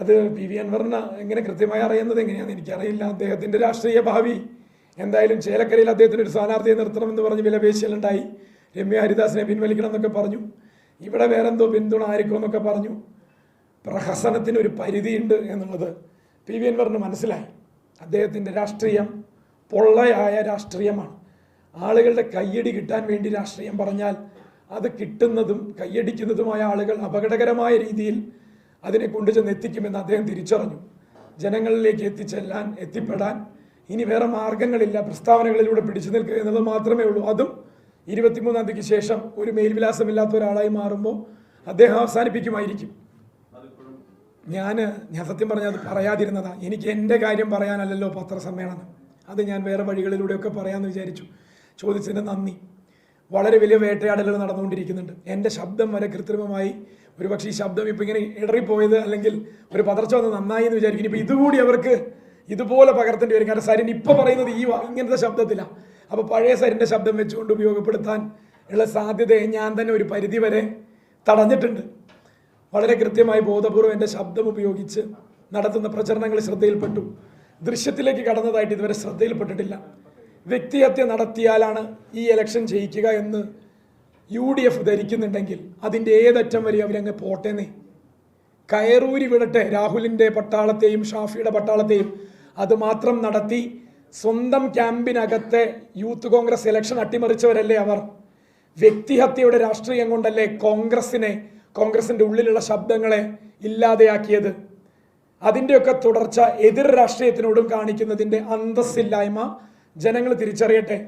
അത് P V അൻവറിന് എങ്ങനെ കൃത്യമായി അറിയുന്നത് എങ്ങനെയാണെന്ന് എനിക്കറിയില്ല. അദ്ദേഹത്തിൻ്റെ രാഷ്ട്രീയ ഭാവി എന്തായാലും ചേലക്കരയിൽ അദ്ദേഹത്തിന് ഒരു സ്ഥാനാർത്ഥിയെ നിർത്തണമെന്ന് പറഞ്ഞ് വിലപേശലുണ്ടായി. രമ്യ ഹരിദാസിനെ പിൻവലിക്കണം എന്നൊക്കെ പറഞ്ഞു. ഇവിടെ വേറെന്തോ പിന്തുണ ആയിരിക്കും എന്നൊക്കെ പറഞ്ഞു. പ്രഹസനത്തിന് ഒരു പരിധിയുണ്ട് എന്നുള്ളത് പി വി അൻവറിന് മനസ്സിലായി. അദ്ദേഹത്തിൻ്റെ രാഷ്ട്രീയം പൊള്ളയായ രാഷ്ട്രീയമാണ്. ആളുകളുടെ കയ്യടി കിട്ടാൻ വേണ്ടി രാഷ്ട്രീയം പറഞ്ഞാൽ അത് കിട്ടുന്നതും കയ്യടിക്കുന്നതുമായ ആളുകൾ അപകടകരമായ രീതിയിൽ അതിനെ കൊണ്ടുചെന്ന് എത്തിക്കുമെന്ന് അദ്ദേഹം തിരിച്ചറിഞ്ഞു. ജനങ്ങളിലേക്ക് എത്തിപ്പെടാൻ ഇനി വേറെ മാർഗങ്ങളില്ല, പ്രസ്താവനകളിലൂടെ പിടിച്ചു നിൽക്കുക എന്നത് മാത്രമേ ഉള്ളൂ. അതും 23-ാം തീയതിക്ക് ശേഷം ഒരു മേൽവിലാസമില്ലാത്ത ഒരാളായി മാറുമ്പോൾ അദ്ദേഹം അവസാനിപ്പിക്കുമായിരിക്കും. ഞാൻ സത്യം പറഞ്ഞാൽ അത് പറയാതിരുന്നതാണ്. എനിക്ക് എൻ്റെ കാര്യം പറയാനല്ലല്ലോ പത്രസമ്മേളനം, അത് ഞാൻ വേറെ വഴികളിലൂടെയൊക്കെ പറയാമെന്ന് വിചാരിച്ചു. ചോദിച്ചതിന് നന്ദി. വളരെ വലിയ വേട്ടയാടലുകൾ നടന്നുകൊണ്ടിരിക്കുന്നുണ്ട്. എൻ്റെ ശബ്ദം വരെ കൃത്രിമമായി, ഒരുപക്ഷെ ഈ ശബ്ദം ഇപ്പം ഇങ്ങനെ ഇടറിപ്പോയത് അല്ലെങ്കിൽ ഒരു പതർച്ച വന്ന് നന്നായി എന്ന് വിചാരിക്കും. ഇനിയിപ്പോൾ ഇതുകൂടി അവർക്ക് ഇതുപോലെ പകർത്തേണ്ടി വരും. കാരണം സരിൻ ഇപ്പോൾ പറയുന്നത് ഇങ്ങനത്തെ ശബ്ദത്തിലാണ്. അപ്പോൾ പഴയ സരിൻ്റെ ശബ്ദം വെച്ചുകൊണ്ട് ഉപയോഗപ്പെടുത്താൻ ഉള്ള സാധ്യതയെ ഞാൻ തന്നെ ഒരു പരിധി വരെ തടഞ്ഞിട്ടുണ്ട്. വളരെ കൃത്യമായി ബോധപൂർവ്വം എൻ്റെ ശബ്ദം ഉപയോഗിച്ച് നടത്തുന്ന പ്രചരണങ്ങൾ ശ്രദ്ധയിൽപ്പെട്ടു. ദൃശ്യത്തിലേക്ക് കടന്നതായിട്ട് ഇതുവരെ ശ്രദ്ധയിൽപ്പെട്ടിട്ടില്ല. വ്യക്തിഹത്യ നടത്തിയാലാണ് ഈ ഇലക്ഷൻ ജയിക്കുക എന്ന് UDF ധരിക്കുന്നുണ്ടെങ്കിൽ അതിൻ്റെ ഏതറ്റം വരെ അവരങ്ങ് പോട്ടേന്നേ. കയറൂരി വിടട്ടെ രാഹുലിൻ്റെ പട്ടാളത്തെയും ഷാഫിയുടെ പട്ടാളത്തെയും. അത് മാത്രം നടത്തി സ്വന്തം ക്യാമ്പിനകത്തെ യൂത്ത് കോൺഗ്രസ് ഇലക്ഷൻ അട്ടിമറിച്ചവരല്ലേ അവർ. വ്യക്തിഹത്യയുടെ രാഷ്ട്രീയം കൊണ്ടല്ലേ കോൺഗ്രസിൻ്റെ ഉള്ളിലുള്ള ശബ്ദങ്ങളെ ഇല്ലാതെയാക്കിയത്. അതിൻ്റെയൊക്കെ തുടർച്ച എതിർ രാഷ്ട്രീയത്തിനോടും കാണിക്കുന്നതിൻ്റെ അന്തസ്സില്ലായ്മ ജനങ്ങൾ തിരിച്ചറിയട്ടെ.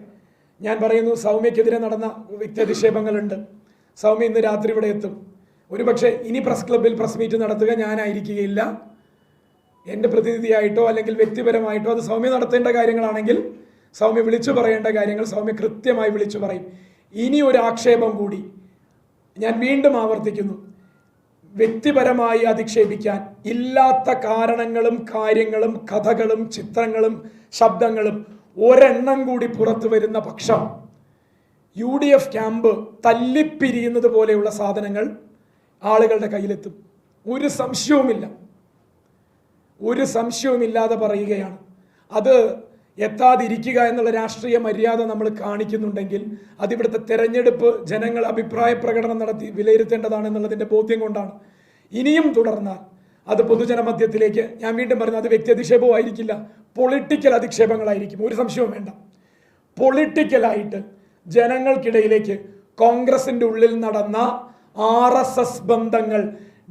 ഞാൻ പറയുന്നു, സൗമ്യക്കെതിരെ നടന്ന വ്യക്തിയധിക്ഷേപങ്ങളുണ്ട്. സൗമ്യ ഇന്ന് രാത്രി ഇവിടെ എത്തും. ഒരുപക്ഷെ ഇനി പ്രസ് ക്ലബ്ബിൽ പ്രസ് മീറ്റ് നടത്തുക ഞാനായിരിക്കുകയില്ല. എൻ്റെ പ്രതിനിധിയായിട്ടോ അല്ലെങ്കിൽ വ്യക്തിപരമായിട്ടോ അത് സൗമ്യ നടത്തേണ്ട കാര്യങ്ങളാണെങ്കിൽ സൗമ്യ വിളിച്ചു പറയേണ്ട കാര്യങ്ങൾ സൗമ്യ കൃത്യമായി വിളിച്ചു പറയും. ഇനി ഒരു ആക്ഷേപം കൂടി ഞാൻ വീണ്ടും ആവർത്തിക്കുന്നു, വ്യക്തിപരമായി അധിക്ഷേപിക്കാൻ ഇല്ലാത്ത കാരണങ്ങളും കാര്യങ്ങളും കഥകളും ചിത്രങ്ങളും ശബ്ദങ്ങളും ഒരെണ്ണം കൂടി പുറത്തു വരുന്ന പക്ഷം UDF ക്യാമ്പ് തല്ലിപ്പിരിയുന്നത് പോലെയുള്ള സാധനങ്ങൾ ആളുകളുടെ കയ്യിലെത്തും. ഒരു സംശയവുമില്ലാതെ പറയുകയാണ്. അത് എത്താതിരിക്കുക എന്നുള്ള രാഷ്ട്രീയ മര്യാദ നമ്മൾ കാണിക്കുന്നുണ്ടെങ്കിൽ അതിവിടുത്തെ തെരഞ്ഞെടുപ്പ് ജനങ്ങൾ അഭിപ്രായ പ്രകടനം നടത്തി വിലയിരുത്തേണ്ടതാണെന്നുള്ളതിൻ്റെ ബോധ്യം കൊണ്ടാണ്. ഇനിയും തുടർന്നാൽ അത് പൊതുജനമധ്യത്തിലേക്ക്, ഞാൻ വീണ്ടും പറഞ്ഞു, അത് വ്യക്തി അധിക്ഷേപമായിരിക്കില്ല, പൊളിറ്റിക്കൽ അധിക്ഷേപങ്ങളായിരിക്കും. ഒരു സംശയവും വേണ്ട. പൊളിറ്റിക്കലായിട്ട് ജനങ്ങൾക്കിടയിലേക്ക് കോൺഗ്രസിൻ്റെ ഉള്ളിൽ നടന്ന RSS ബന്ധങ്ങൾ,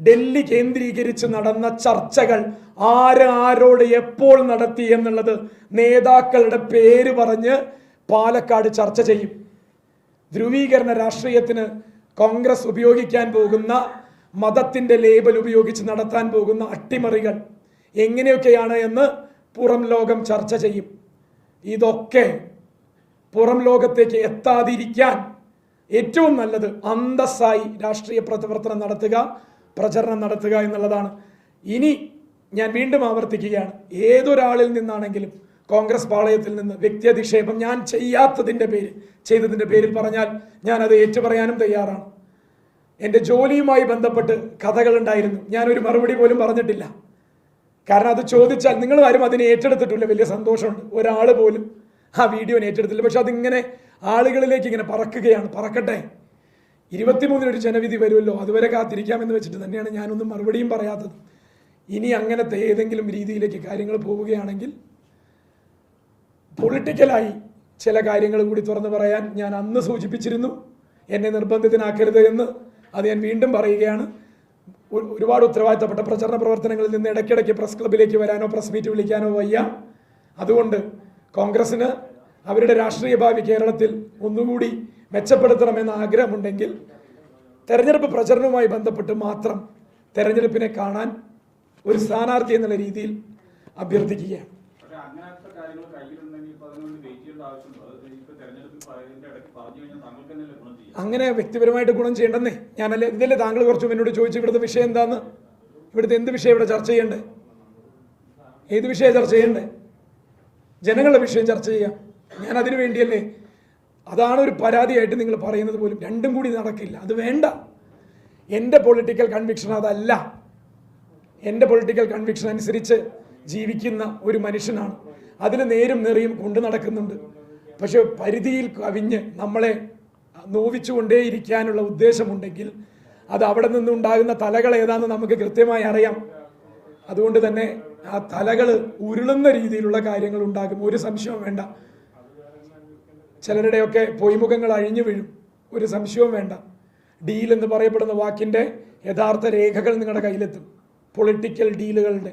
ഡൽഹി കേന്ദ്രീകരിച്ച് നടന്ന ചർച്ചകൾ, ആരോട് എപ്പോൾ നടത്തി എന്നുള്ളത് നേതാക്കളുടെ പേര് പറഞ്ഞ് പാലക്കാട് ചർച്ച ചെയ്യും. ധ്രുവീകരണ രാഷ്ട്രീയത്തിന് കോൺഗ്രസ് ഉപയോഗിക്കാൻ പോകുന്ന മതത്തിൻ്റെ ലേബൽ ഉപയോഗിച്ച് നടത്താൻ പോകുന്ന അട്ടിമറികൾ എങ്ങനെയൊക്കെയാണ് എന്ന് പുറം ലോകം ചർച്ച ചെയ്യും. ഇതൊക്കെ പുറം ലോകത്തേക്ക് എത്താതിരിക്കാൻ ഏറ്റവും നല്ലത് അന്തസ്സായി രാഷ്ട്രീയ പ്രവർത്തനം നടത്തുക, പ്രചരണം നടത്തുക എന്നുള്ളതാണ്. ഇനി ഞാൻ വീണ്ടും ആവർത്തിക്കുകയാണ്, ഏതൊരാളിൽ നിന്നാണെങ്കിലും കോൺഗ്രസ് പാളയത്തിൽ നിന്ന് വ്യക്തിയധിക്ഷേപം ഞാൻ ചെയ്തതിൻ്റെ പേരിൽ പറഞ്ഞാൽ ഞാനത് ഏറ്റുപറയാനും തയ്യാറാണ്. എൻ്റെ ജോലിയുമായി ബന്ധപ്പെട്ട് കഥകളുണ്ടായിരുന്നു, ഞാനൊരു മറുപടി പോലും പറഞ്ഞിട്ടില്ല. കാരണം അത് ചോദിച്ചാൽ നിങ്ങൾ ആരും അതിനെ ഏറ്റെടുത്തിട്ടില്ല. വലിയ സന്തോഷമുണ്ട്, ഒരാൾ പോലും ആ വീഡിയോനെ ഏറ്റെടുത്തില്ല. പക്ഷെ അതിങ്ങനെ ആളുകളിലേക്ക് ഇങ്ങനെ പറക്കുകയാണ്. പറക്കട്ടെ, 23-ന് ഒരു ജനവിധി വരുമല്ലോ, അതുവരെ കാത്തിരിക്കാമെന്ന് വെച്ചിട്ട് തന്നെയാണ് ഞാനൊന്നും മറുപടിയും പറയാത്തത്. ഇനി അങ്ങനത്തെ ഏതെങ്കിലും രീതിയിലേക്ക് കാര്യങ്ങൾ പോവുകയാണെങ്കിൽ പൊളിറ്റിക്കലായി ചില കാര്യങ്ങൾ കൂടി തുറന്നു പറയാൻ ഞാൻ അന്ന് സൂചിപ്പിച്ചിരുന്നു. എന്നെ നിർബന്ധിതനാക്കരുത് എന്ന് അത് ഞാൻ വീണ്ടും പറയുകയാണ്. ഒരുപാട് ഉത്തരവാദിത്തപ്പെട്ട പ്രചരണ പ്രവർത്തനങ്ങളിൽ നിന്ന് ഇടയ്ക്കിടയ്ക്ക് പ്രസ് ക്ലബിലേക്ക് വരാനോ പ്രസ് മീറ്റ് വിളിക്കാനോ വയ്യ. അതുകൊണ്ട് കോൺഗ്രസ്സിന് അവരുടെ രാഷ്ട്രീയ ഭാവി കേരളത്തിൽ ഒന്നുകൂടി മെച്ചപ്പെടുത്തണമെന്ന ആഗ്രഹമുണ്ടെങ്കിൽ തെരഞ്ഞെടുപ്പ് പ്രചരണവുമായി ബന്ധപ്പെട്ട് മാത്രം തെരഞ്ഞെടുപ്പിനെ കാണാൻ ഒരു സ്ഥാനാർത്ഥി എന്നുള്ള രീതിയിൽ അഭ്യർത്ഥിക്കുകയാണ്. അങ്ങനെ വ്യക്തിപരമായിട്ട് ഗുണം ചെയ്യണ്ടെന്നേ. ഞാനല്ലേ ഇതല്ലേ താങ്കൾ കുറച്ചു എന്നോട് ചോദിച്ചു ഇവിടുത്തെ വിഷയം എന്താന്ന്, ഇവിടുത്തെ എന്ത് വിഷയം ഇവിടെ ചർച്ച ചെയ്യണ്ടേ, ഏത് വിഷയം ചർച്ച ചെയ്യണ്ടേ? ജനങ്ങളുടെ വിഷയം ചർച്ച ചെയ്യാം. ഞാൻ അതിനു വേണ്ടിയല്ലേ. അതാണ് ഒരു പരാതിയായിട്ട് നിങ്ങൾ പറയുന്നത് പോലും. രണ്ടും കൂടി നടക്കില്ല, അത് വേണ്ട. എൻ്റെ പൊളിറ്റിക്കൽ കൺവിക്ഷൻ അതല്ല. എൻ്റെ പൊളിറ്റിക്കൽ കൺവിക്ഷൻ അനുസരിച്ച് ജീവിക്കുന്ന ഒരു മനുഷ്യനാണ്. അതിൽ നേരും നെറിയും കൊണ്ടു നടക്കുന്നുണ്ട്. പക്ഷെ പരിധിയിൽ കവിഞ്ഞ് നമ്മളെ നോവിച്ചുകൊണ്ടേയിരിക്കാനുള്ള ഉദ്ദേശമുണ്ടെങ്കിൽ അത് അവിടെ നിന്നുണ്ടാകുന്ന തലകൾ ഏതാണെന്ന് നമുക്ക് കൃത്യമായി അറിയാം. അതുകൊണ്ട് തന്നെ ആ തലകൾ ഉരുളുന്ന രീതിയിലുള്ള കാര്യങ്ങൾ ഉണ്ടാകും, ഒരു സംശയവും വേണ്ട. ചിലരുടെയൊക്കെ പൊയ്മുഖങ്ങൾ അഴിഞ്ഞു വീഴും, ഒരു സംശയവും വേണ്ട. ഡീൽ എന്ന് പറയപ്പെടുന്ന വാക്കിൻ്റെ യഥാർത്ഥ രേഖകൾ നിങ്ങളുടെ കയ്യിലെത്തും, പൊളിറ്റിക്കൽ ഡീലുകളുടെ.